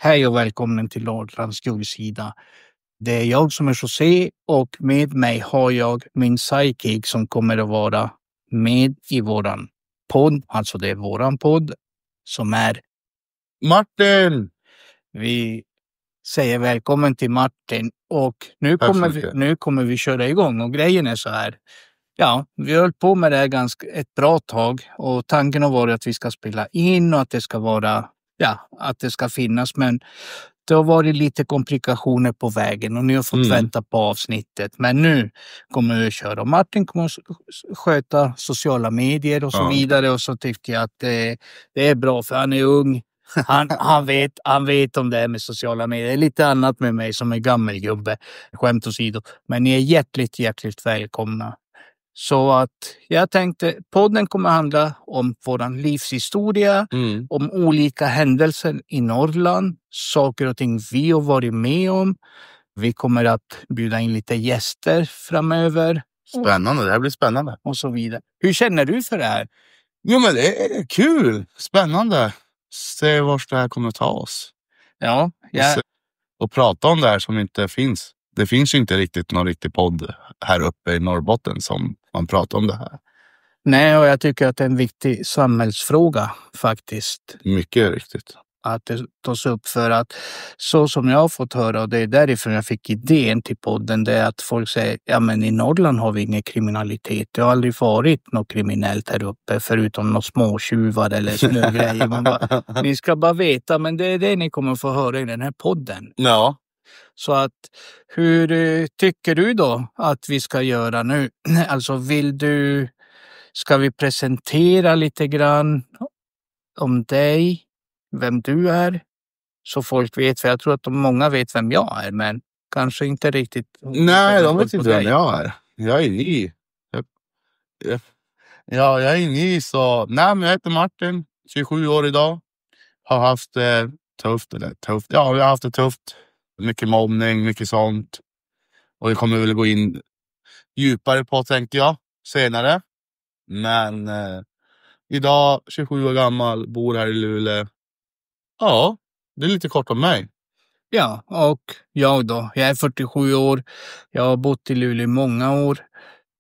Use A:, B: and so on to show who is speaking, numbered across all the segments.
A: Hej och välkommen till Norrlands guldsida. Det är jag som är José och med mig har jag min sidekick som kommer att vara med i våran podd. Alltså det är våran podd som är
B: Martin!
A: Vi säger välkommen till Martin och nu kommer vi köra igång och grejen är så här. Ja, vi har hållit på med det här ett bra tag och tanken har varit att vi ska spela in och att det ska vara, att det ska finnas, men det har varit lite komplikationer på vägen och ni har fått vänta på avsnittet. Men nu kommer vi att köra och Martin kommer att sköta sociala medier och så vidare och så tyckte jag att det är bra för han är ung. Han vet om det här med sociala medier. Det är lite annat med mig som är gammelgubbe, skämt åsido. Men ni är hjärtligt välkomna. Så att jag tänkte, podden kommer handla om våran livshistoria, om olika händelser i Norrland, saker och ting vi har varit med om. Vi kommer att bjuda in lite gäster framöver.
B: Spännande, det här blir spännande.
A: Och så vidare. Hur känner du för det här?
B: Jo men det är kul, spännande. Se vart det här kommer att ta oss.
A: Ja.
B: Och prata om det här som inte finns. Det finns ju inte riktigt någon riktig podd här uppe i Norrbotten som man pratar om det här.
A: Nej, och jag tycker att det är en viktig samhällsfråga faktiskt.
B: Mycket riktigt.
A: Att det tas upp för att så som jag har fått höra och det är därifrån jag fick idén till podden, det är att folk säger, ja men i Norrland har vi ingen kriminalitet. Det har aldrig varit något kriminellt här uppe förutom några småtjuvar eller snögrejer. Ni ska bara veta, men det är det ni kommer få höra i den här podden.
B: Ja.
A: Så att hur tycker du då att vi ska göra nu? Alltså ska vi presentera lite grann om dig? Vem du är, så folk vet, för jag tror att många vet vem jag är, men kanske inte riktigt.
B: Nej, de vet inte vem jag är. Jag är ny. Jag är ny, så nej, men jag heter Martin, 27 år idag. Har haft det tufft. Ja, jag har haft det tufft. Mycket mobbning, mycket sånt. Och det kommer väl gå in djupare på, tänker jag, senare. Men idag, 27 år gammal, bor här i Luleå. Ja, det är lite kort om mig.
A: Ja, och jag då. Jag är 47 år. Jag har bott i Luleå i många år.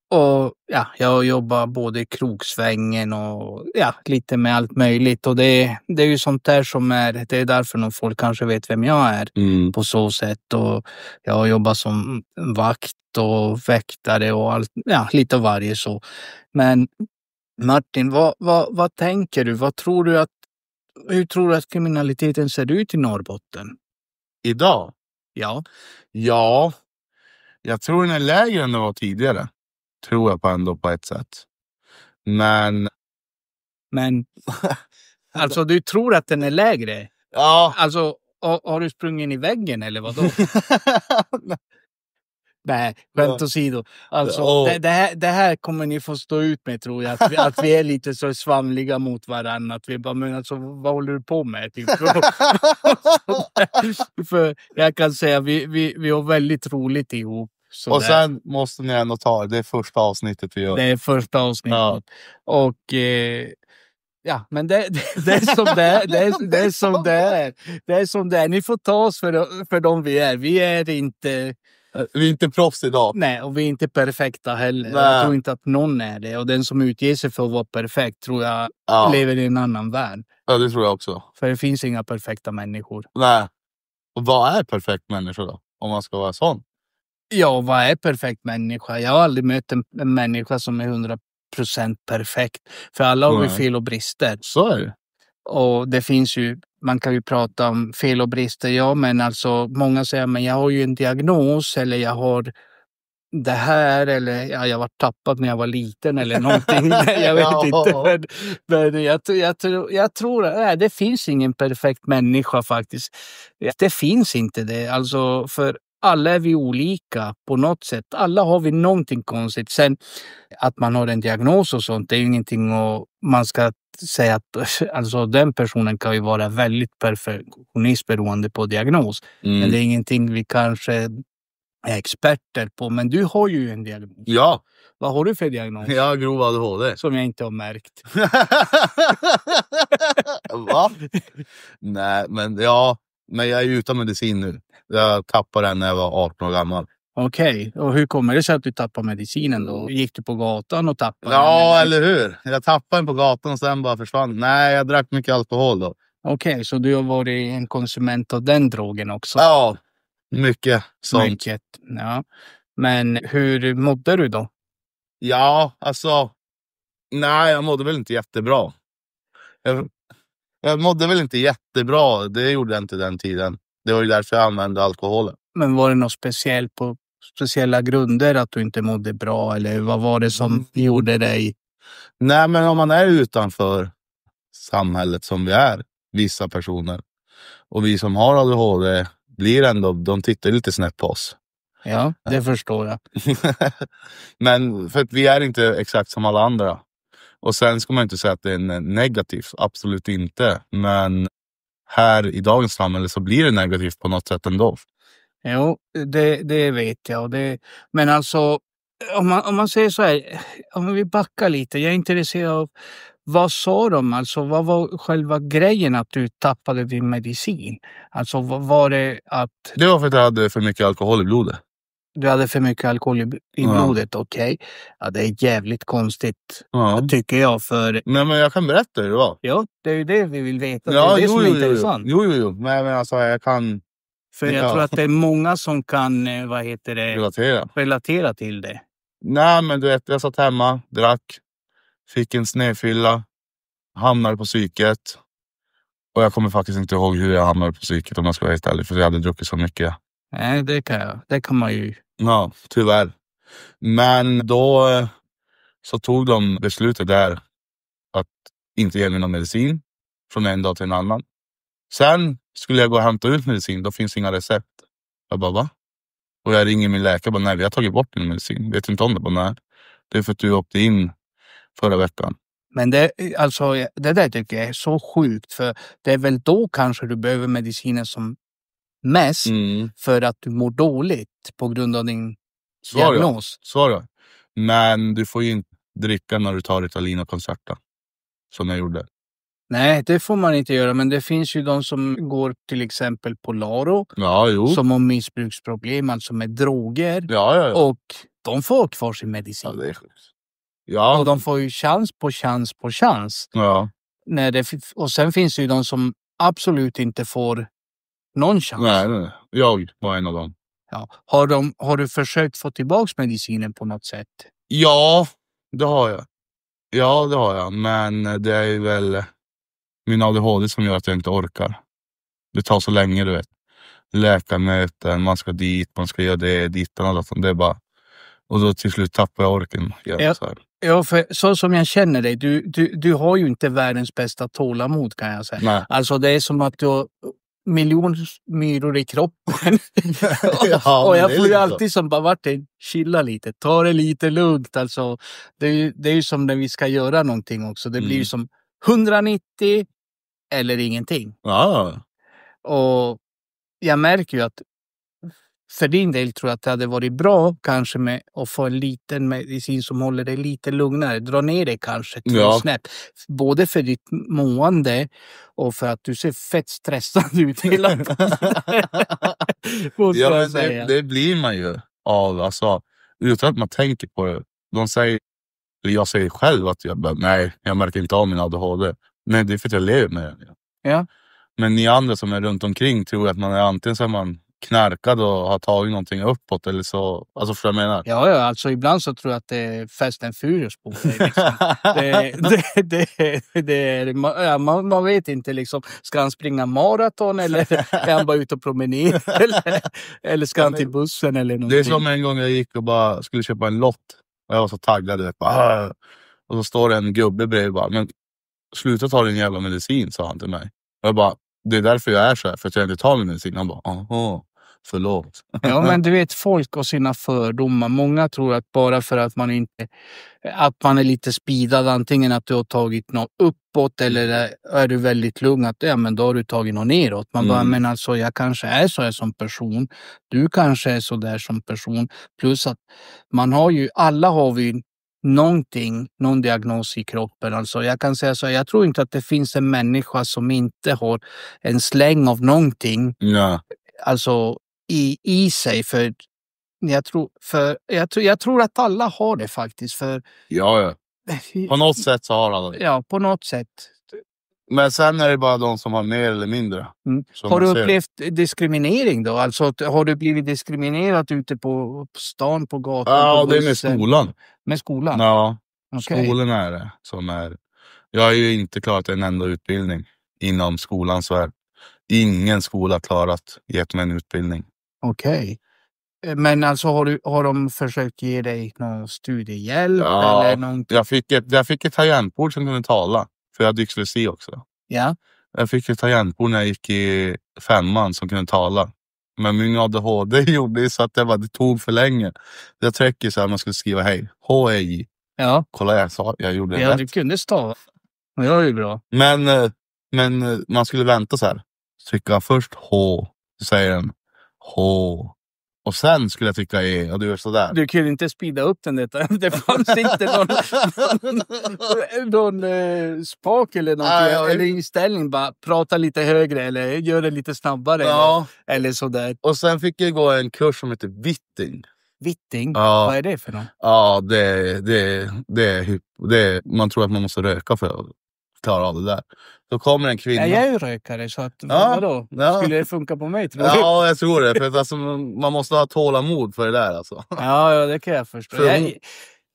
A: Och ja, jag jobbar både i krogsvängen och lite med allt möjligt. Och det är ju sånt där som det är därför någon folk kanske vet vem jag är på så sätt. Och jag jobbar som vakt och väktare och allt, lite av varje så. Men Martin, vad tänker du? Hur tror du att kriminaliteten ser ut i Norrbotten?
B: Idag?
A: Ja.
B: Ja, jag tror den är lägre än den var tidigare. Tror jag ändå på ett sätt. Men
A: alltså du tror att den är lägre?
B: Ja.
A: Alltså har du sprungit in i väggen eller vad då? Nej, skämt åsido. Alltså, det här kommer ni få stå ut med, tror jag. Att vi är lite så svamliga mot varandra. Att vi bara, men alltså, vad håller du på med? Typ. För jag kan säga, vi har väldigt roligt ihop.
B: Och sen måste ni ändå ta det första avsnittet vi gör.
A: Det är första avsnittet. Ja. Och men det är som det är. Det är som det är. Det är som det är. Ni får ta oss för de vi är. Vi är inte
B: proffs idag.
A: Nej, och vi är inte perfekta heller.
B: Nej.
A: Jag tror inte att någon är det. Och den som utger sig för att vara perfekt tror jag lever i en annan värld.
B: Ja, det tror jag också.
A: För det finns inga perfekta människor.
B: Nej. Och vad är perfekt människa då? Om man ska vara sån.
A: Ja, vad är perfekt människa? Jag har aldrig mött en människa som är 100% perfekt. För alla har vi fel och brister.
B: Så är det.
A: Och det finns ju, man kan ju prata om fel och brister, men alltså många säger, men jag har ju en diagnos eller jag har det här eller jag var tappad när jag var liten eller någonting. Jag vet inte. Men jag tror att det finns ingen perfekt människa faktiskt. Det finns inte det. Alltså för alla är vi olika på något sätt. Alla har vi någonting konstigt. Sen att man har en diagnos och sånt, det är ju ingenting och man ska säga att alltså, den personen kan ju vara väldigt perfektionist beroende på diagnos. Men det är ingenting vi kanske är experter på. Men du har ju en diagnos.
B: Ja.
A: Vad har du för diagnos?
B: Jag har grov ADHD.
A: Som jag inte har märkt.
B: Va? Nej, men ja. Men jag är utan medicin nu. Jag tappade den när jag var 18 år gammal.
A: Okej, och hur kommer det sig att du tappade medicinen då? Gick du på gatan och tappade den?
B: Ja, eller hur? Jag tappade den på gatan och sen bara försvann. Nej, jag drack mycket alkohol då.
A: Okej, så du har varit en konsument av den drogen också?
B: Ja, mycket sånt.
A: Mycket, ja. Men hur mådde du då?
B: Ja, alltså... Nej, jag mådde väl inte jättebra. Jag mådde väl inte jättebra. Det gjorde jag inte den tiden. Det var ju därför jag använde alkoholen.
A: Men var det något speciellt på speciella grunder att du inte mådde bra? Eller vad var det som gjorde dig?
B: Nej, men om man är utanför samhället som vi är, vissa personer, och vi som har ADHD blir ändå, de tittar lite snett på oss.
A: Ja, det förstår jag.
B: Men för att vi är inte exakt som alla andra. Och sen ska man inte säga att det är negativt, absolut inte. Men här i dagens samhälle så blir det negativt på något sätt ändå.
A: Jo, det vet jag. Men alltså, om man säger så här, om vi backar lite. Jag är intresserad av, vad sa de? Alltså, vad var själva grejen att du tappade din medicin? Alltså, var det att...
B: Det var för att jag hade för mycket alkohol i blodet.
A: Du hade för mycket alkohol i blodet, okej. Ja, det är jävligt konstigt, tycker jag.
B: Men jag kan berätta hur det var.
A: Ja, det är ju det vi vill veta.
B: Ja,
A: det är det som är intressant.
B: Jo. Men alltså, jag kan...
A: För jag tror att det är många som kan, relatera till det.
B: Nej, men du vet, jag satt hemma, drack, fick en snedfylla, hamnade på psyket. Och jag kommer faktiskt inte ihåg hur jag hamnade på psyket, om jag ska vara helt ärlig, för jag hade druckit så mycket.
A: Nej, det kan man ju.
B: Ja, tyvärr. Men då så tog de beslutet där att inte ge mig någon medicin från en dag till en annan. Sen skulle jag gå och hämta ut medicin, då finns inga recept. Jag bara, va? Och jag ringer min läkare och bara, nej, vi har tagit bort din medicin. Vet inte om det? Bara, nej. Det är för att du åkte in förra veckan.
A: Men det där tycker jag är så sjukt, för det är väl då kanske du behöver medicinen som mest för att du mår dåligt på grund av din diagnos.
B: Svara. Men du får ju inte dricka när du tar Ritalin och Concerta, som jag gjorde.
A: Nej, det får man inte göra, men det finns ju de som går till exempel på Laro, som har missbruksproblem, alltså med droger, och de får kvar sin medicin.
B: Ja, det är sjukt. Ja.
A: Och de får ju chans på chans.
B: Ja.
A: Och sen finns det ju de som absolut inte får någon chans.
B: Nej. Jag var en av dem.
A: Ja. Har du försökt få tillbaka medicinen på något sätt?
B: Ja, det har jag. Men det är väl min ADHD som gör att jag inte orkar. Det tar så länge, du vet. Läkarmöten, man ska dit, man ska göra det, dittan och datorn. Det är bara... Och då till slut tappar jag orken.
A: Ja, för så som jag känner dig, du har ju inte världens bästa tålamod, kan jag säga.
B: Nej.
A: Alltså det är som att du har miljoner myror i kroppen.
B: Och
A: jag får ju alltid som bara, Martin, chilla lite, ta det lite lugnt. Alltså, det är ju som när vi ska göra någonting också. Det blir ju som 190 eller ingenting.
B: Ja.
A: Och jag märker ju att för din del tror jag att det hade varit bra kanske med att få en liten medicin som håller dig lite lugnare. Dra ner det kanske 2 snäpp. Både för ditt mående och för att du ser fett stressad ut hela tiden.
B: Det blir man ju av, alltså, utan att man tänker på det. Jag säger själv att jag märker inte av min ADHD. Nej, det är för att jag lever med den.
A: Ja.
B: Men ni andra som är runt omkring tror att man är antingen så är man knarkad och har tagit någonting uppåt eller så, alltså för jag menar.
A: Ja, alltså ibland så tror jag att det är Fast and Furious på det, liksom. Man vet inte liksom, ska han springa maraton eller är han bara ute och promenera eller ska han till bussen eller någonting.
B: Det är som en gång jag gick och bara skulle köpa en lott och jag var så taggad och så står det en gubbe bredvid bara, men sluta ta din jävla medicin, sa han till mig. Och jag bara, det är därför jag är så här, för att jag inte tar min medicin. Han bara, förlåt.
A: Ja, men du vet, folk och sina fördomar. Många tror att bara för att man är lite speedad, antingen att du har tagit något uppåt eller är du väldigt lugn, att men då har du tagit något neråt. Man bara, men alltså jag kanske är så här som person. Du kanske är så där som person. Plus att alla har vi någon diagnos i kroppen. Alltså jag kan säga så, jag tror inte att det finns en människa som inte har en släng av någonting.
B: Ja.
A: Alltså i sig. För jag tror att alla har det faktiskt. För
B: Ja. På något sätt så har alla det.
A: Ja, på något sätt.
B: Men sen är det bara de som har mer eller mindre.
A: Har du upplevt diskriminering då? Alltså har du blivit diskriminerad ute på stan, på gatan?
B: Ja, det är med skolan.
A: Med skolan?
B: Ja,
A: okay.
B: Skolan är det som är. Jag har ju inte klarat en enda utbildning inom skolans värld. Ingen skola klarat gett mig en utbildning.
A: Okej. Men alltså har de försökt ge dig någon studiehjälp?
B: Ja,
A: eller någonting?
B: Jag fick ett tangentbord som kunde tala. För jag hade dyslexi också.
A: Ja.
B: Jag fick ett tangentbord när jag gick i 5:an som kunde tala. Men min ADHD gjorde så att det tog för länge. Jag tryckte så här man skulle skriva hej. H-E-J.
A: Ja.
B: Kolla jag gjorde det rätt.
A: Du kunde stava. Det var ju bra.
B: Men man skulle vänta så här. Trycka först H. Så säger den H. Och sen skulle jag trycka E. Och du är sådär.
A: Du kunde inte speeda upp den detta. Det fanns inte någon spak eller någonting. Eller inställning. Bara prata lite högre eller gör det lite snabbare.
B: Ja.
A: Eller sådär.
B: Och sen fick jag gå en kurs som heter Vitting.
A: Vitting? Ja. Vad är det för något?
B: Ja, det är man tror att man måste röka för att klara av det där. Då kommer en kvinna.
A: Jag är ju rökare så att vadå? Ja. Skulle det funka på mig? Tror
B: ja, jag tror det. För att alltså, man måste ha tålamod för det där alltså.
A: Ja, det kan jag förstå.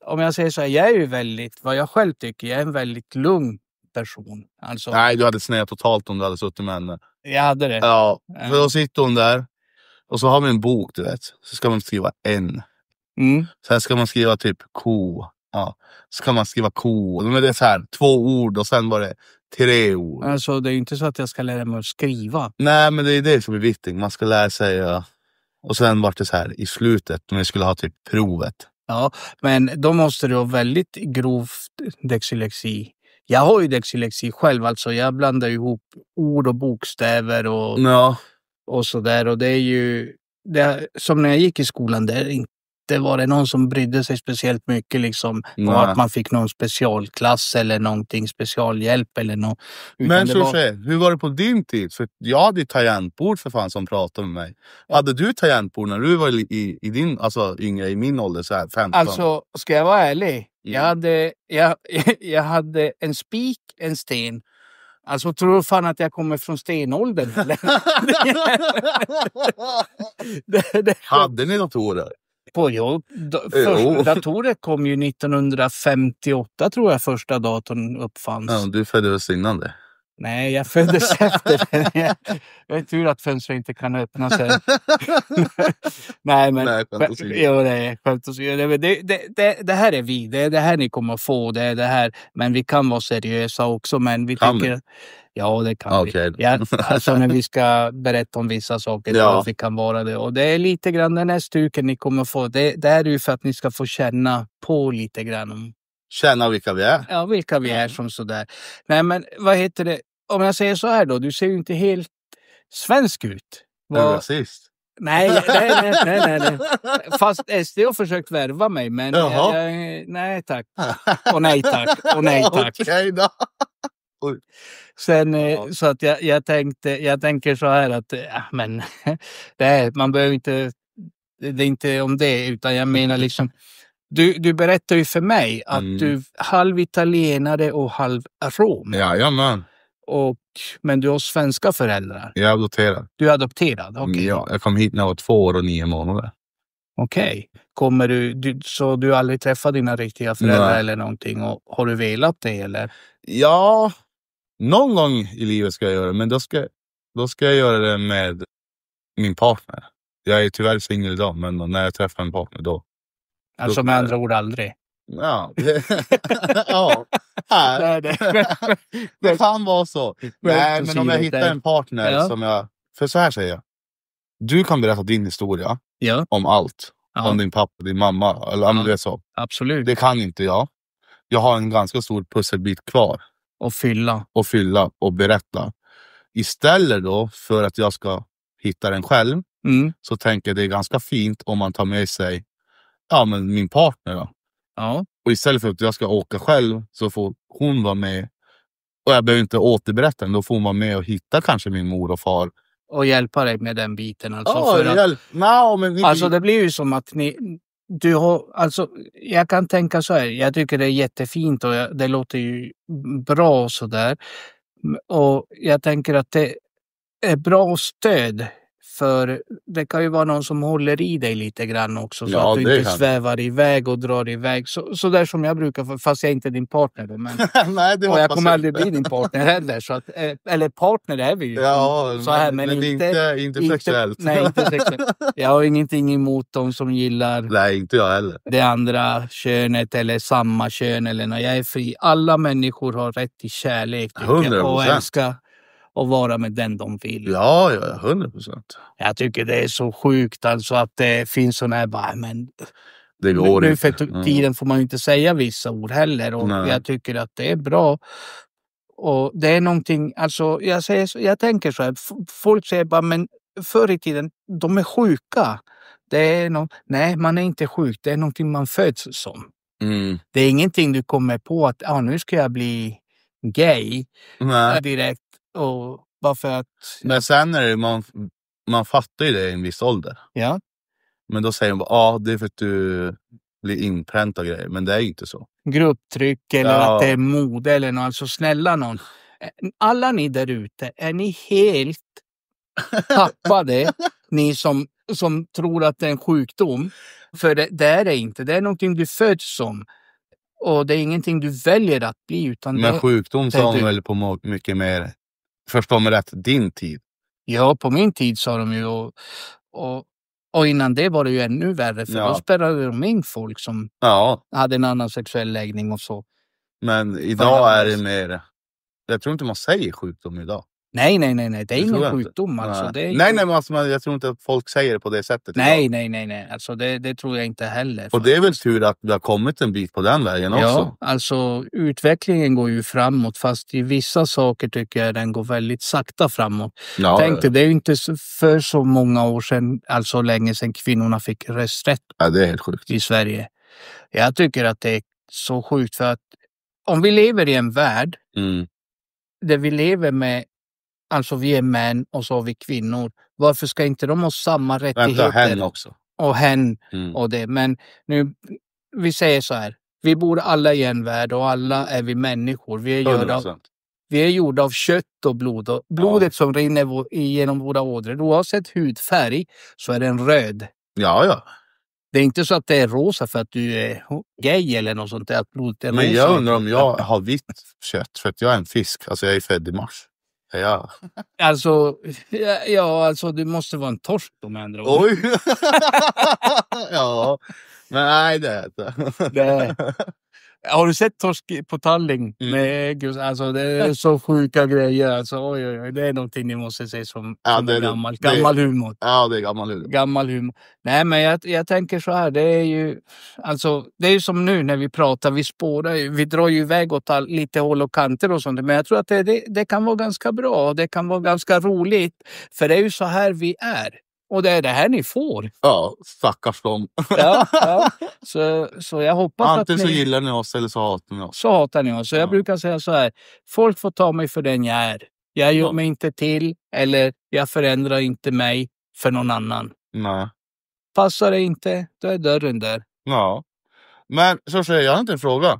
A: Om jag säger så här, jag är ju väldigt, vad jag själv tycker, jag är en väldigt lugn person. Alltså,
B: nej, du hade snävat totalt om du hade suttit med henne.
A: Jag hade det.
B: Ja, för då sitter hon där. Och så har vi en bok, du vet. Så ska man skriva en. Sen ska man skriva typ ko. Ja, så kan man skriva ko. Men det är så här 2 ord och sen var det 3 ord.
A: Alltså det är ju inte så att jag ska lära mig att skriva.
B: Nej, men det är det som är viktigt. Man ska lära sig. Ja. Och sen var det så här i slutet när vi skulle ha typ provet.
A: Ja, men då måste du ha väldigt grov dyslexi. Jag har ju dyslexi själv, alltså jag blandar ihop ord och bokstäver och sådär. Och det är ju, som när jag gick i skolan, det var det någon som brydde sig speciellt mycket liksom. Och att man fick någon specialklass eller någonting, specialhjälp eller något.
B: Men hur var det på din tid? För jag hade ju tangentbord för fan som pratade med mig. Hade du tangentbord när du var i din, alltså yngre i min ålder så här 15?
A: Alltså, ska jag vara ärlig? Jag hade en spik, en sten. Alltså tror du fan att jag kommer från stenåldern?
B: Hade ni datorer?
A: Datorer kom ju 1958 tror jag första datorn uppfanns.
B: Ja, du föddes innan det.
A: Nej, jag föddes efter det. Jag är tur att fönstret inte kan öppna sig. Nej, men
B: skämt att säga.
A: Jo, det är skämt att säga. Det här är vi. Det är det här ni kommer att få. Det är det här. Men vi kan vara seriösa också. Men vi tycker... Ja, det kan vi. Ja, alltså när vi ska berätta om vissa saker så att vi kan vara det. Och det är lite grann den här stuken ni kommer att få. Det är ju för att ni ska få känna på lite grann om...
B: Känna vilka vi är.
A: Ja, vilka vi är som sådär. Nej, men vad heter det? Om jag säger så här då, du ser ju inte helt svensk ut.
B: Är du rasist?
A: Nej. Fast SD har försökt värva mig, men nej tack. Och nej tack. Och nej tack.
B: Okej då.
A: Sen så att jag tänker så här att men man behöver inte, det är inte om det, utan jag menar liksom du berättar ju för mig att du är halv italienare och halv rom.
B: Jajamän.
A: Men du har svenska föräldrar.
B: Jag är adopterad.
A: Du är adopterad, okej.
B: Okay. Ja, jag kom hit när jag var 2 år och 9 månader.
A: Okej. Kommer så du aldrig träffat dina riktiga föräldrar eller någonting? Och har du velat det eller?
B: Ja, någon gång i livet ska jag göra det. Men då ska jag göra det med min partner. Jag är tyvärr singel idag, men när jag träffar en partner då.
A: Alltså med andra ord aldrig?
B: Ja. Ja. Det kan vara så. Nej, men om jag hittar en partner som jag... För så här säger jag. Du kan berätta din historia om allt. Ja. Om din pappa, din mamma. Eller om du vet så.
A: Absolut.
B: Det kan inte jag. Jag har en ganska stor pusselbit kvar.
A: Och fylla.
B: Och berätta. Istället då för att jag ska hitta den själv. Så tänker jag det är ganska fint om man tar med sig men min partner då.
A: Ja.
B: Och istället för att jag ska åka själv så får hon vara med. Och jag behöver inte återberätta den. Då får hon vara med och hitta kanske min mor och far.
A: Och hjälpa dig med den biten. Alltså,
B: alltså
A: det blir ju som att du har, alltså, jag kan tänka så här. Jag tycker det är jättefint och det låter ju bra och sådär. Och jag tänker att det är bra stöd. För det kan ju vara någon som håller i dig lite grann också. Så att du inte svävar iväg och drar iväg. Så där som jag brukar, fast jag inte är din partner då. Men,
B: nej, det
A: och jag kommer aldrig bli din partner heller. Så att, eller partner är vi ju.
B: Ja, så här, men inte sexuellt.
A: Nej, inte sexuellt. Jag har ingenting emot dem som gillar.
B: Nej, inte jag heller.
A: Det andra könet eller samma kön. Eller när jag är fri. Alla människor har rätt till kärlek.
B: 100%.
A: Och älska. Och vara med den de vill.
B: Ja, 100%.
A: Jag tycker det är så sjukt alltså att det finns sådana här bara, men
B: det går
A: nu för tiden får man ju inte säga vissa ord heller och jag tycker att det är bra. Och det är någonting, alltså jag tänker så här, folk säger bara, men förr i tiden, de är sjuka. Det är nej, man är inte sjuk, det är någonting man föds som. Det är ingenting du kommer på att, nu ska jag bli gay direkt. Och bara för att...
B: Men sen är det man fattar ju det i en viss ålder.
A: Ja.
B: Men då säger de bara, det är för att du blir inpräntad grejer. Men det är inte så.
A: Grupptryck eller att det är mode eller något. Alltså snälla någon. Alla ni där ute, är ni helt tappade? Ni som tror att det är en sjukdom. För det är det inte. Det är någonting du föds som. Och det är ingenting du väljer att bli. Utan
B: men sjukdom sa de väl på mycket mer... Förstår mig rätt, din tid?
A: Ja, på min tid sa de ju. Och innan det var det ju ännu värre. För då spärrade de in folk som hade en annan sexuell läggning och så.
B: Men idag är det mer... Jag tror inte man säger sjukdom idag.
A: Nej. Det är ingen sjukdom. Alltså.
B: Nej, men alltså, jag tror inte att folk säger det på det sättet.
A: Nej. Alltså, det tror jag inte heller.
B: Och det är väl tur att vi har kommit en bit på den vägen också.
A: Ja, alltså utvecklingen går ju framåt. Fast i vissa saker tycker jag den går väldigt sakta framåt. Ja, tänk dig, det är ju inte för så många år sedan, alltså länge sedan kvinnorna fick rösträtt
B: det är helt sjukt.
A: I Sverige. Jag tycker att det är så sjukt för att om vi lever i en värld där vi lever med, alltså vi är män och så har vi kvinnor. Varför ska inte de ha samma rättigheter?
B: Vänta, hen också.
A: Och hen och det. Men nu, vi säger så här. Vi bor alla i en värld och alla är vi människor. Vi är gjorda av kött och blod. Och blodet som rinner genom våra ådror. Oavsett hudfärg så är den röd.
B: Ja.
A: Det är inte så att det är rosa för att du är gay eller något sånt där. Att blodet är
B: men
A: rosa.
B: jag undrar om jag har vitt kött för att jag är en fisk. Alltså jag är född i mars. Ja.
A: Alltså du måste vara en torsk de andra ord.
B: Oj! Ja, men nej det är inte.
A: Har du sett torsk på Talling? Alltså det är så sjuka grejer. Alltså, oj. Det är någonting ni måste se som gammal humor.
B: Ja, det är gammal humor.
A: Nej, men jag tänker så här. Det är ju som nu när vi pratar. Vi spårar vi drar ju iväg åt lite håll och kanter och sånt. Men jag tror att det kan vara ganska bra. Det kan vara ganska roligt. För det är ju så här vi är. Och det är det här ni får.
B: Ja, stackars dem.
A: Ja. Så jag hoppas
B: antingen att så gillar ni oss eller så hatar ni oss.
A: Så hatar ni oss. Så jag brukar säga så här. Folk får ta mig för den jag är. Jag gör mig inte till. Eller jag förändrar inte mig för någon annan.
B: Nej.
A: Passar det inte, då är dörren där.
B: Ja. Men så säger jag inte en fråga.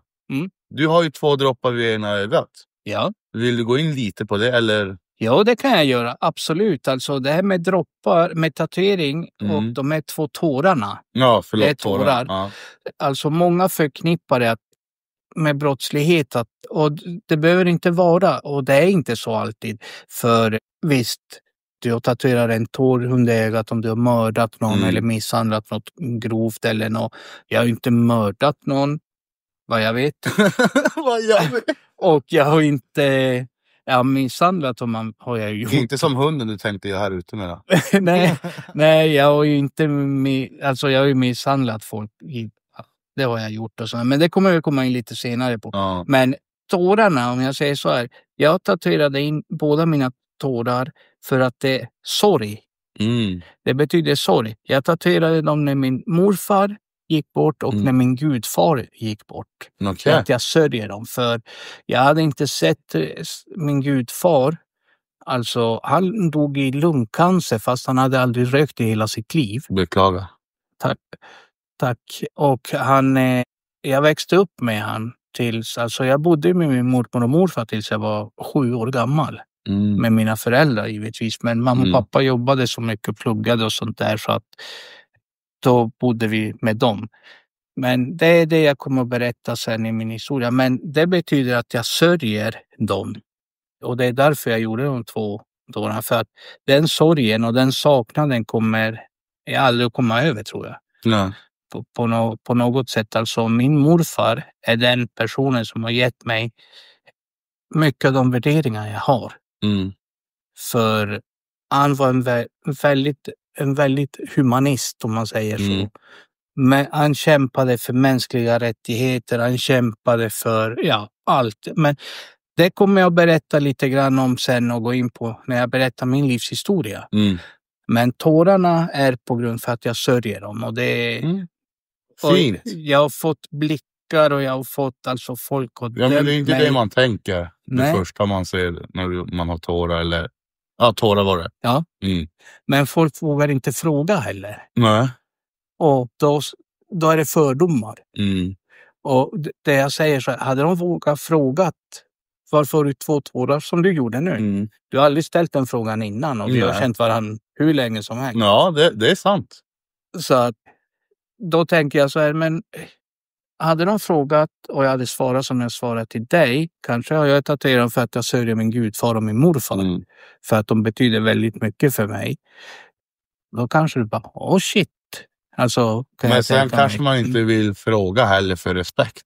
B: Du har ju 2 droppar vid ena ögat.
A: Ja.
B: Vill du gå in lite på det eller...
A: Ja, det kan jag göra. Absolut. Alltså det här med droppar, med tatuering och de här 2 tårarna.
B: Ja, förlåt.
A: Det är tårar. Ja. Alltså många förknippar det med brottslighet. Och det behöver inte vara. Och det är inte så alltid. För visst, du har tatuerat en tår under ögat om du har mördat någon eller misshandlat något grovt eller något. Jag har inte mördat någon, vad jag vet. Och jag har inte... Ja, misshandlat har jag ju gjort.
B: Inte som hunden du tänkte jag här ute med.
A: nej, jag har ju inte jag har ju misshandlat folk. Det har jag gjort och så. Men det kommer vi komma in lite senare på. Ja. Men tårarna, om jag säger så här. Jag tatuerade in båda mina tårar för att det är sorg. Det betyder sorg. Jag tatuerade dem när min morfar gick bort och när min gudfar gick bort. För att jag sörjer dem. För jag hade inte sett min gudfar. Alltså, han dog i lungcancer fast han hade aldrig rökt i hela sitt liv.
B: Beklagar.
A: Tack. Och jag växte upp med han tills, alltså jag bodde med min mormor och morfar tills jag var 7 år gammal. Med mina föräldrar givetvis. Men mamma och pappa jobbade så mycket och pluggade och sånt där så att då bodde vi med dem. Men det är det jag kommer att berätta sen i min historia. Men det betyder att jag sörjer dem. Och det är därför jag gjorde de 2 dagarna. För att den sorgen och den saknaden kommer jag aldrig komma över, tror jag.
B: Nej.
A: På något sätt. Alltså min morfar är den personen som har gett mig mycket av de värderingar jag har. För han var en väldigt humanist, om man säger så. Men han kämpade för mänskliga rättigheter. Han kämpade för allt. Men det kommer jag att berätta lite grann om sen och gå in på när jag berättar min livshistoria. Men tårarna är på grund för att jag sörjer dem. Och det är...
B: Fint.
A: Jag har fått blickar och jag har fått alltså folk... Och
B: men det är inte det man tänker. Det första man ser när man har tårar eller... Ja, tårar var det.
A: Ja. Men folk vågar inte fråga heller.
B: Nej.
A: Och då är det fördomar. Och det jag säger så här, hade de vågat frågat varför har du 2 tårar som du gjorde nu? Du har aldrig ställt den frågan innan och vi har känt varandra hur länge som helst.
B: Ja, det är sant.
A: Så att då tänker jag så här, men hade de frågat och jag hade svarat som jag svarat till dig, kanske har jag tagit dem för att jag sörjer min gudfar och min morfar. För att de betyder väldigt mycket för mig. Då kanske du bara, shit. Alltså,
B: men sen kanske man inte vill fråga heller för respekt.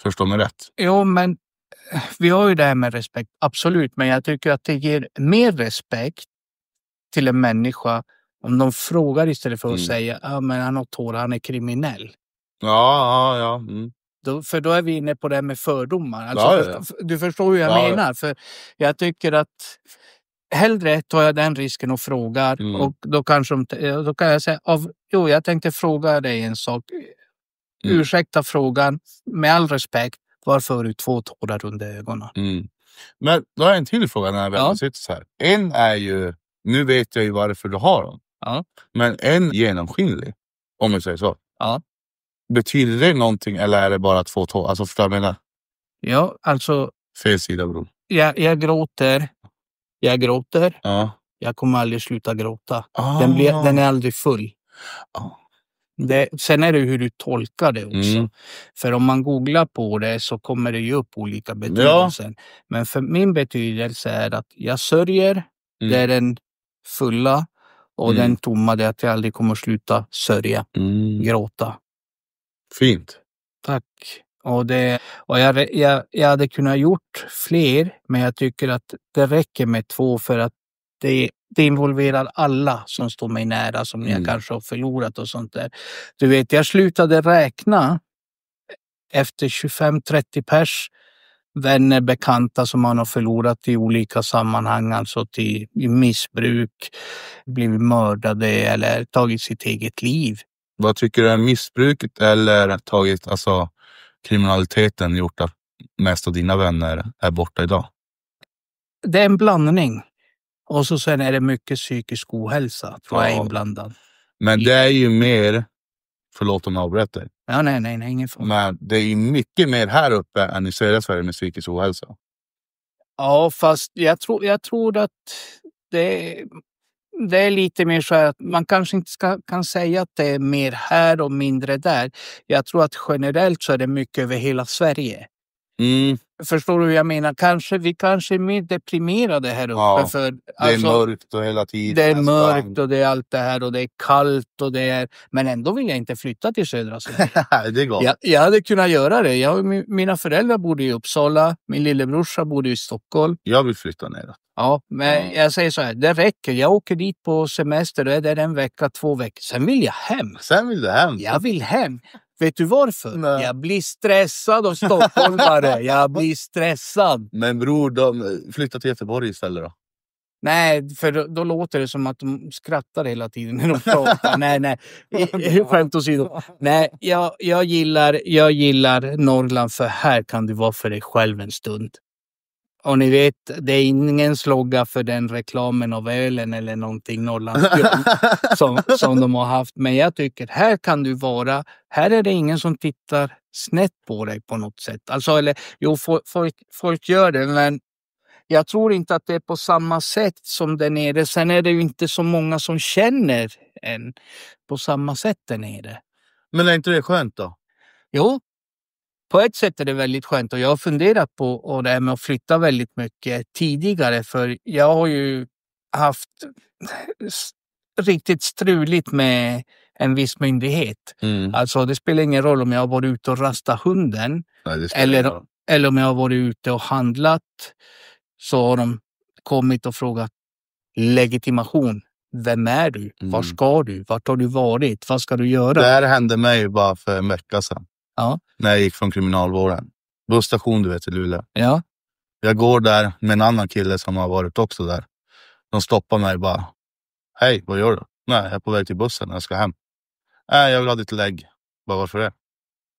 B: Förstår mig rätt?
A: Jo, men vi har ju det här med respekt, absolut. Men jag tycker att det ger mer respekt till en människa om de frågar istället för att säga men han har tårar, han är kriminell.
B: Ja.
A: För då är vi inne på det med fördomar. Alltså, du förstår hur jag menar. För jag tycker att hellre tar jag den risken och frågar. Och då kan jag säga, jag tänkte fråga dig en sak. Ursäkta frågan, med all respekt. Varför har du 2 tårar under ögonen?
B: Men då har jag en till fråga när jag sitter så här. En är ju, nu vet jag ju varför du har dem.
A: Ja.
B: Men en genomskinlig, om jag säger så.
A: Ja.
B: Betyder det någonting eller är det bara 2 tårar? Alltså förstår jag menar?
A: Ja, alltså.
B: Fel sida, bror.
A: Jag gråter.
B: Ja.
A: Jag kommer aldrig sluta gråta. Den är aldrig full. Sen är det hur du tolkar det också. För om man googlar på det så kommer det ju upp olika betydelser. Men för min betydelse är att jag sörjer. Det är den fulla. Och den tomma, det är att jag aldrig kommer sluta sörja. Gråta.
B: Fint.
A: Tack. Och jag hade kunnat gjort fler. Men jag tycker att det räcker med 2 för att det involverar alla som står mig nära som jag kanske har förlorat och sånt där. Du vet, jag slutade räkna efter 25-30 pers vänner, bekanta som man har förlorat i olika sammanhang, alltså i missbruk, blivit mördade eller tagit sitt eget liv.
B: Vad tycker du är missbruket eller tagit, alltså kriminaliteten gjort att mest av dina vänner är borta idag?
A: Det är en blandning. Och så sen är det mycket psykisk ohälsa tror jag är inblandad.
B: Men det är ju mer, förlåt om jag avbryter.
A: Ja, nej, ingen fara.
B: Men det är ju mycket mer här uppe än i södra Sverige med psykisk ohälsa.
A: Ja, fast jag tror att det är lite mer så här att man kanske inte kan säga att det är mer här och mindre där. Jag tror att generellt så är det mycket över hela Sverige. Förstår du hur jag menar? Vi kanske är mer deprimerade här uppe.
B: Ja,
A: för,
B: det är mörkt och hela tiden.
A: Det är mörkt och det är allt det här och det är kallt och det är... Men ändå vill jag inte flytta till södra Sverige.
B: Det är gott.
A: Jag hade kunnat göra det. Mina föräldrar bodde i Uppsala. Min lillebrorsa bodde i Stockholm.
B: Jag vill flytta ner.
A: Ja, men jag säger så här. Det räcker. Jag åker dit på semester och är där 1 vecka, 2 veckor. Sen vill jag hem.
B: Sen vill du hem?
A: Jag vill hem. Vet du varför? Nej. Jag blir stressad av stockholmare. Jag blir stressad.
B: Men bror, flytta till Göteborg istället då.
A: Nej, för då låter det som att de skrattar hela tiden när de pratar. nej. Skämt åsido. Nej, jag gillar Norrland, för här kan du vara för dig själv en stund. Och ni vet, det är ingen slogga för den reklamen av ölen eller någonting Norrlandsgrund som de har haft. Men jag tycker, här kan du vara. Här är det ingen som tittar snett på dig på något sätt. Alltså, eller jo, folk gör det, men jag tror inte att det är på samma sätt som där nere. Sen är det ju inte så många som känner en på samma sätt där nere.
B: Men är inte det skönt då?
A: Jo, på ett sätt är det väldigt skönt. Och jag har funderat på det här med att flytta väldigt mycket tidigare. För jag har ju haft riktigt struligt med en viss myndighet. Alltså det spelar ingen roll om jag har varit ute och rastat hunden.
B: Nej,
A: eller om jag har varit ute och handlat. Så har de kommit och frågat legitimation. Vem är du? Var ska du? Vart har du varit? Vad ska du göra?
B: Det här hände mig bara för en vecka sedan.
A: Ja.
B: När jag gick från kriminalvården. Busstation, du vet, i Luleå.
A: Ja.
B: Jag går där med en annan kille som har varit också där. De stoppar mig bara. Hej, vad gör du? Nej, jag är på väg till bussen. Jag ska hem. Nej, jag vill ha ditt lägg. Bara, varför det?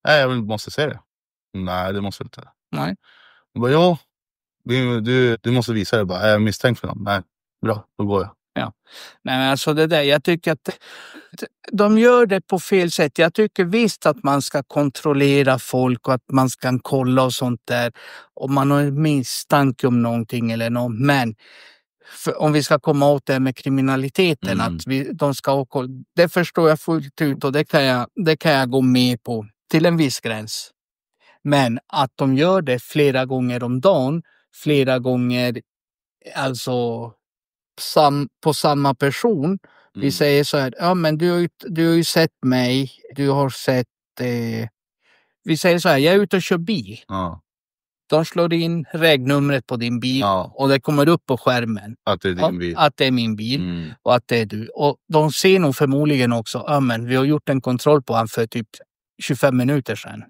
B: Nej, jag måste se det. Nej, det måste inte.
A: Nej.
B: Jag bara, ja. Du måste visa det bara. Är jag misstänkt för dem? Nej, bra, då går jag.
A: Ja. Nej, men alltså det där, jag tycker att de gör det på fel sätt. Jag tycker visst att man ska kontrollera folk och att man ska kolla och sånt där. Om man har en misstanke om någonting eller något. Men om vi ska komma åt det här med kriminaliteten, att de ska ha koll. Det förstår jag fullt ut och det kan jag gå med på till en viss gräns. Men att de gör det flera gånger om dagen, flera gånger alltså på samma person. Vi säger så här, ja men du har ju sett mig, du har sett, vi säger så här, jag är ute och kör bil.
B: Ja.
A: De slår in regnumret på din bil och det kommer upp på skärmen.
B: Att det är din bil.
A: Att det är min bil och att det är du. Och de ser nog förmodligen också, ja men vi har gjort en kontroll på han för typ 25 minuter sedan.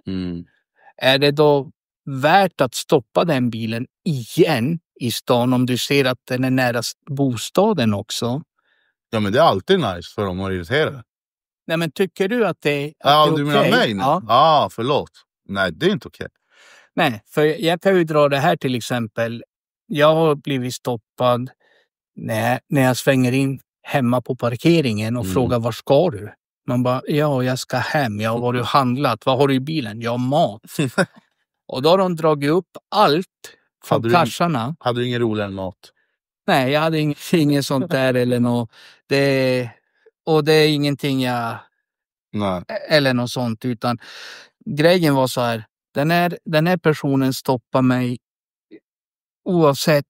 A: Är det då värt att stoppa den bilen igen i stan om du ser att den är nära bostaden också?
B: Ja, men det är alltid nice för dem att irritera.
A: Nej, men tycker du att det är
B: du menar mig nu? Ja, förlåt. Nej, det är inte okej.
A: Nej, för jag kan ju dra det här till exempel. Jag har blivit stoppad när jag svänger in hemma på parkeringen och frågar var ska du? Man bara, jag ska hem. Jag har varit och handlat. Vad har du i bilen? Jag har mat. Och då har de dragit upp allt från kassarna.
B: Hade du ingen rolig mat?
A: Nej, jag hade inget sånt där eller något. Och det är ingenting jag...
B: Nej.
A: Eller något sånt. Utan grejen var så här. Den här personen stoppar mig oavsett.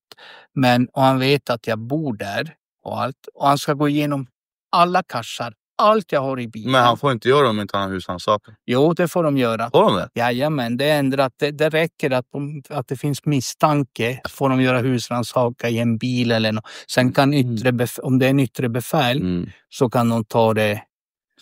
A: Och han vet att jag bor där och allt. Och han ska gå igenom alla kassar. Allt jag har i bilen.
B: Men han får inte göra om inte han har husrannsakan.
A: Jo, det får de göra.
B: Får de det?
A: Jajamän, det är ändrat. Det räcker att det finns misstanke. Får de göra husrannsaka i en bil eller något. Sen kan om det är en yttre befäl så kan de ta det.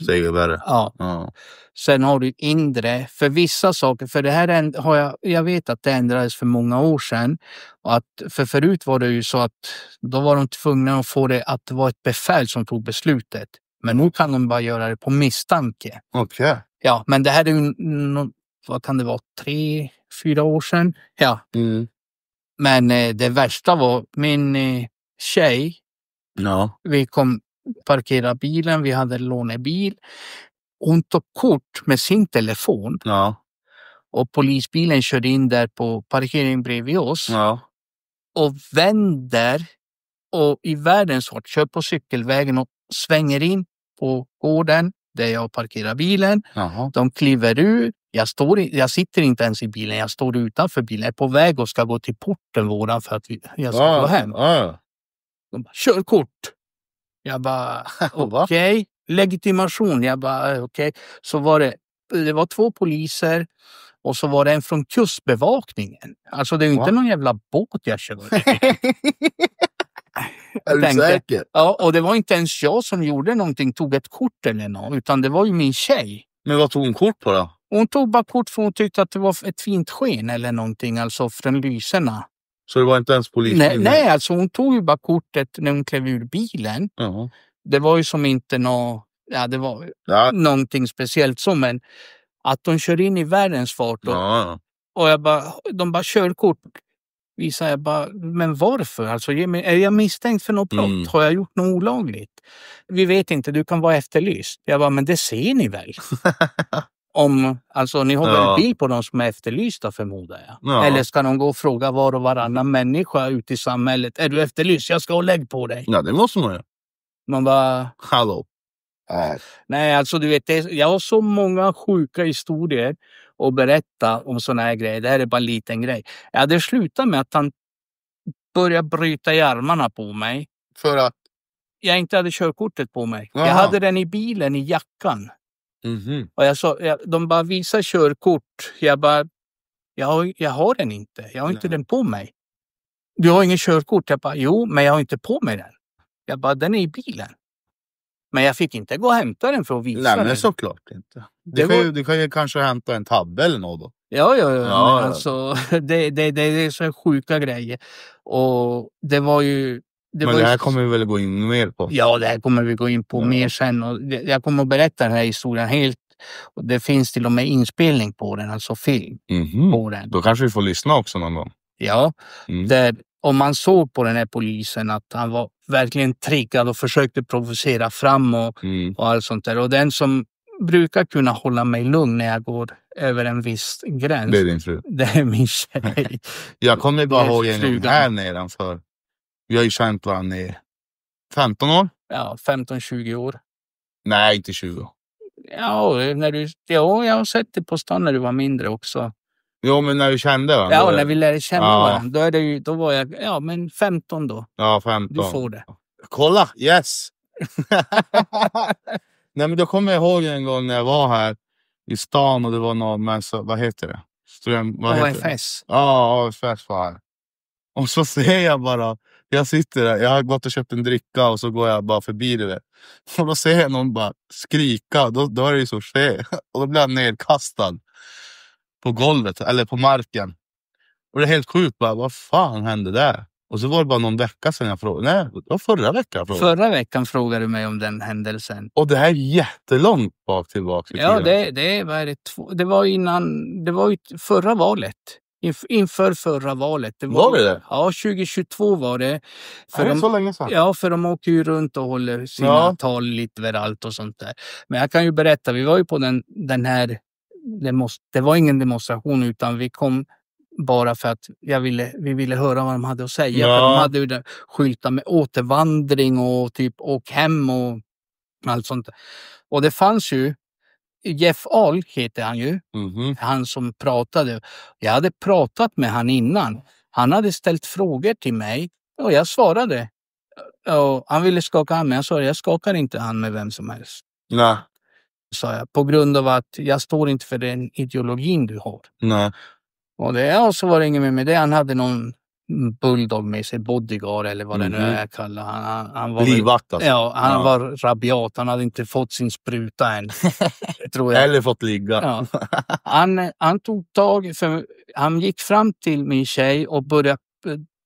B: Säger värre.
A: Ja. Sen har du inre. För vissa saker. För det här har jag vet att det ändrades för många år sedan. Och för förut var det ju så att då var de tvungna att få det att det var ett befäl som tog beslutet. Men nu kan de bara göra det på misstanke.
B: Okej.
A: Ja, men det här är ju, vad kan det vara, 3-4 år sedan? Ja. Men det värsta var min tjej.
B: Ja.
A: Vi kom parkera bilen, vi hade lånebil. Hon tog kort med sin telefon.
B: Ja.
A: Och polisbilen körde in där på parkeringen bredvid oss.
B: Ja. Och
A: vänder och i världens fart kör på cykelvägen och svänger in på gården där jag parkerar bilen.
B: Jaha.
A: De kliver ur. Jag sitter inte ens i bilen. Jag står utanför bilen. Jag är på väg och ska gå till porten våran för att jag ska gå hem. De bara, kör kort. Jag bara, okej. Legitimation. Jag bara, okej. Så var det var 2 poliser. Och så var det en från kustbevakningen. Alltså det är ju inte någon jävla båt jag kör.
B: Är du säker?
A: Ja, och det var inte ens jag som gjorde någonting, tog ett kort eller något, utan det var ju min tjej.
B: Men vad tog hon kort på då?
A: Hon tog bara kort för hon tyckte att det var ett fint sken eller någonting, alltså från lyserna.
B: Så det var inte ens polisbil?
A: Nej, alltså hon tog ju bara kortet när hon klev ur bilen.
B: Ja.
A: Det var ju som inte det var någonting speciellt så, men att de kör in i världens fart och de bara körkort. Visar jag bara, men varför? Alltså, är jag misstänkt för något brott? Har jag gjort något olagligt? Vi vet inte, du kan vara efterlyst. Jag bara, men det ser ni väl? Ni har väl bil på de som är efterlysta, förmodar jag. Ja. Eller ska de gå och fråga var och varannan människa ute i samhället, är du efterlyst? Jag ska ha lägg på dig.
B: Ja, det måste man ju.
A: Man bara...
B: Hallå.
A: Nej, alltså du vet, jag har så många sjuka historier att berätta om såna här grejer. Det här är bara en liten grej. Det slutade med att han började bryta i armarna på mig.
B: För att?
A: Jag inte hade körkortet på mig.
B: Aha.
A: Jag hade den i bilen, i jackan.
B: Mm-hmm.
A: Och jag sa, de bara visar körkort. Jag bara, jag har den inte. Jag har inte den på mig. Du har ingen körkort? Jag bara, jo, men jag har inte på mig den. Jag bara, den är i bilen. Men jag fick inte gå och hämta den för att visa den.
B: Nej, men såklart inte. Du kan ju kanske hämta en tabbe eller något då.
A: Ja. Men alltså, det är så sjuka grejer. Och det var ju...
B: Det här kommer vi väl gå in mer på? Ja,
A: det här kommer vi gå in på mer sen. Och jag kommer att berätta den här historien helt. Och det finns till och med inspelning på den, alltså film på den.
B: Då kanske vi får lyssna också någon gång.
A: Ja, om man såg på den här polisen att han var verkligen triggad och försökte provocera fram och allt sånt där. Och den som brukar kunna hålla mig lugn när jag går över en viss gräns.
B: Det är din fru.
A: Det är min tjej.
B: Jag kommer bara ihåg en gång här nedanför. Vi har ju känt varandra i 15 år.
A: Ja, 15-20 år.
B: Nej, inte 20.
A: Ja, jag har sett det på stan när du var mindre också.
B: Jo, men när vi kände varandra.
A: Ja, när vi lärde känna varandra. Då var jag 15 då.
B: Ja, 15.
A: Du får det.
B: Kolla, yes! Nej, men då kommer jag ihåg en gång när jag var här i stan och det var någon människa, vad heter det?
A: AFS.
B: Ja, AFS var här. Och så ser jag bara, jag sitter där, jag har gått och köpt en dricka och så går jag bara förbi det. Och då ser jag någon bara skrika, då är det ju så ske. Och då blir jag nedkastad på golvet, eller på marken. Och det är helt sjukt, bara, vad fan hände där? Och så var det bara någon vecka sedan jag frågade. Nej, det var förra veckan.
A: Förra veckan frågade du mig om den händelsen.
B: Och det här är jättelångt tillbaka.
A: Ja, det var innan, det var ju förra valet. Inför förra valet.
B: Var det?
A: Ja, 2022 var det.
B: För det så länge sedan?
A: Ja, för de åker ju runt och håller sina tal lite överallt och sånt där. Men jag kan ju berätta, vi var ju på den här, det var ingen demonstration utan vi kom bara för att vi ville höra vad de hade att säga. För de hade ju skyltar med återvandring och typ åk hem och allt sånt. Och det fanns ju, Jeff Ahl heter han ju, han som pratade. Jag hade pratat med han innan. Han hade ställt frågor till mig och jag svarade. Och han ville skaka hand, men jag sa jag skakar inte hand med vem som helst.
B: Nej.
A: Sa jag, på grund av att jag står inte för den ideologin du har.
B: Nej.
A: Och så var det inget med det. Han hade någon bulldog med sig, bodyguard eller vad det nu är kallar. Han var
B: livvakt alltså.
A: Ja, han var rabiat. Han hade inte fått sin spruta än. Tror jag.
B: Eller fått ligga.
A: Ja. Han tog tag, för han gick fram till min tjej och började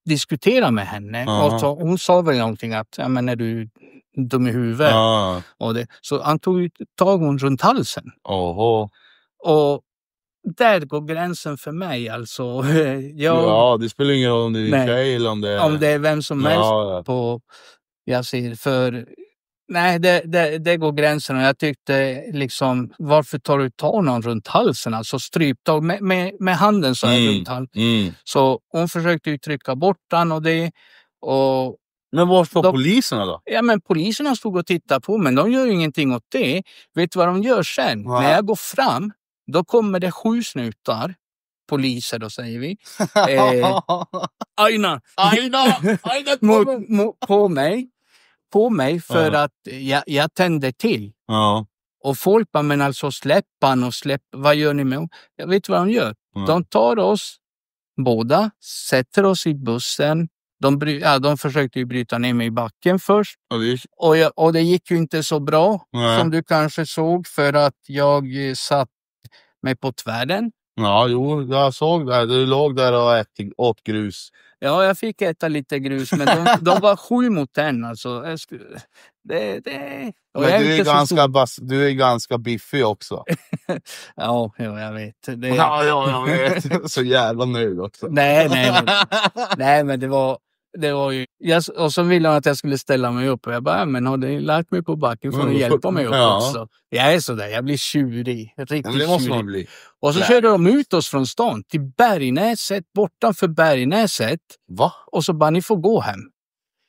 A: diskutera med henne. Och så, hon sa väl någonting att, men är du dum i huvudet? Så han tog tag hon runt halsen. Och där går gränsen för mig alltså.
B: Det spelar ingen roll om det är din tjej eller om det är...
A: Om det är vem som helst på... Jag ser för... Nej, det går gränsen och jag tyckte liksom, varför tar någon runt halsen? Alltså stryptag med handen så här runt halsen. Så hon försökte ju trycka bort den och det. Och
B: men varför poliserna då?
A: Ja, men poliserna stod och tittade på, men de gör ju ingenting åt det. Vet du vad de gör sen? När jag går fram, då kommer det 7 snutar. Poliser då säger vi. Aina på mig för att jag tänder till. Och folk bara, men alltså vad gör ni med? Jag vet vad de gör. De tar oss båda, sätter oss i bussen. De försökte ju bryta ner mig i backen först. Och det gick ju inte så bra som du kanske såg, för att jag satt mig på tvärden.
B: Ja, jo, jag såg det. Du låg där och åt grus.
A: Ja, jag fick äta lite grus, men de var 7 mot 1 alltså. Men
B: du är ganska biffig också.
A: Ja, jag vet.
B: Ja, jag vet. Så jävla nöjd också.
A: Nej, men det var ju... och så ville han att jag skulle ställa mig upp. Och jag bara, men har du lagt mig på backen får du hjälpa mig upp också. Jag är sådär, jag blir tjurig. Riktigt
B: det måste man bli.
A: Och så körde de ut oss från stan till Bergnäset, bortanför Bergnäset.
B: Va?
A: Och så bara, ni får gå hem.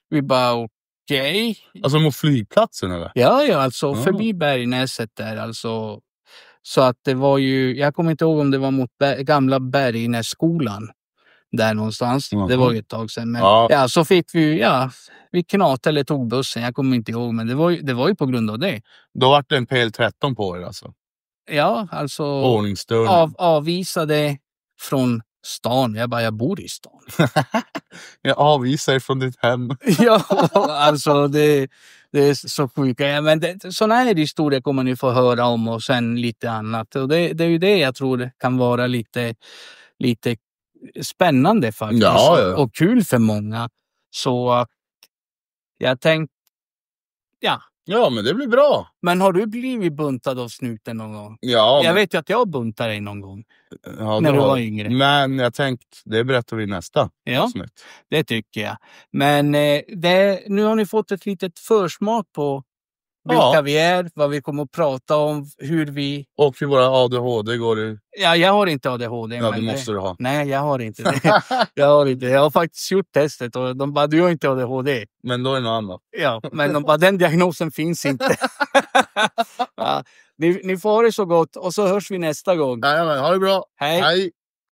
A: Vi bara, okej.
B: Alltså mot flygplatsen eller?
A: Ja, alltså förbi Bergnäset där alltså. Så att det var ju, jag kommer inte ihåg om det var mot gamla Bergnässkolan. Där någonstans. Det var ju ett tag sedan. Men så fick vi knatade eller tog bussen. Jag kommer inte ihåg, men det var ju på grund av det.
B: Då var det en PL13 på er alltså?
A: Ja, alltså avvisade från stan. Jag bor i stan.
B: Jag avvisar från ditt hem.
A: Ja, alltså det är så sjukt. Ja, men sådana här historier kommer ni få höra om och sen lite annat. Och det är ju det jag tror kan vara lite spännande faktiskt. Ja. Och kul för många. Så jag tänkte,
B: Ja, men det blir bra.
A: Men har du blivit buntad av snuten någon gång?
B: Ja.
A: Jag vet ju att jag buntade dig någon gång. När du var yngre.
B: Men jag tänkte, det berättar vi nästa.
A: Ja, det tycker jag. Men nu har ni fått ett litet försmak på vilka vi är, vad vi kommer att prata om, hur vi...
B: Och hur våra ADHD går i...
A: Ja, jag har inte ADHD.
B: Ja, det måste du ha.
A: Nej, jag har inte det. Jag har faktiskt gjort testet och de bara, du har inte ADHD.
B: Men då är det något annat.
A: Ja, men de bara, den diagnosen finns inte. Ni får ha det så gott och så hörs vi nästa gång.
B: Ja, men ha det bra.
A: Hej.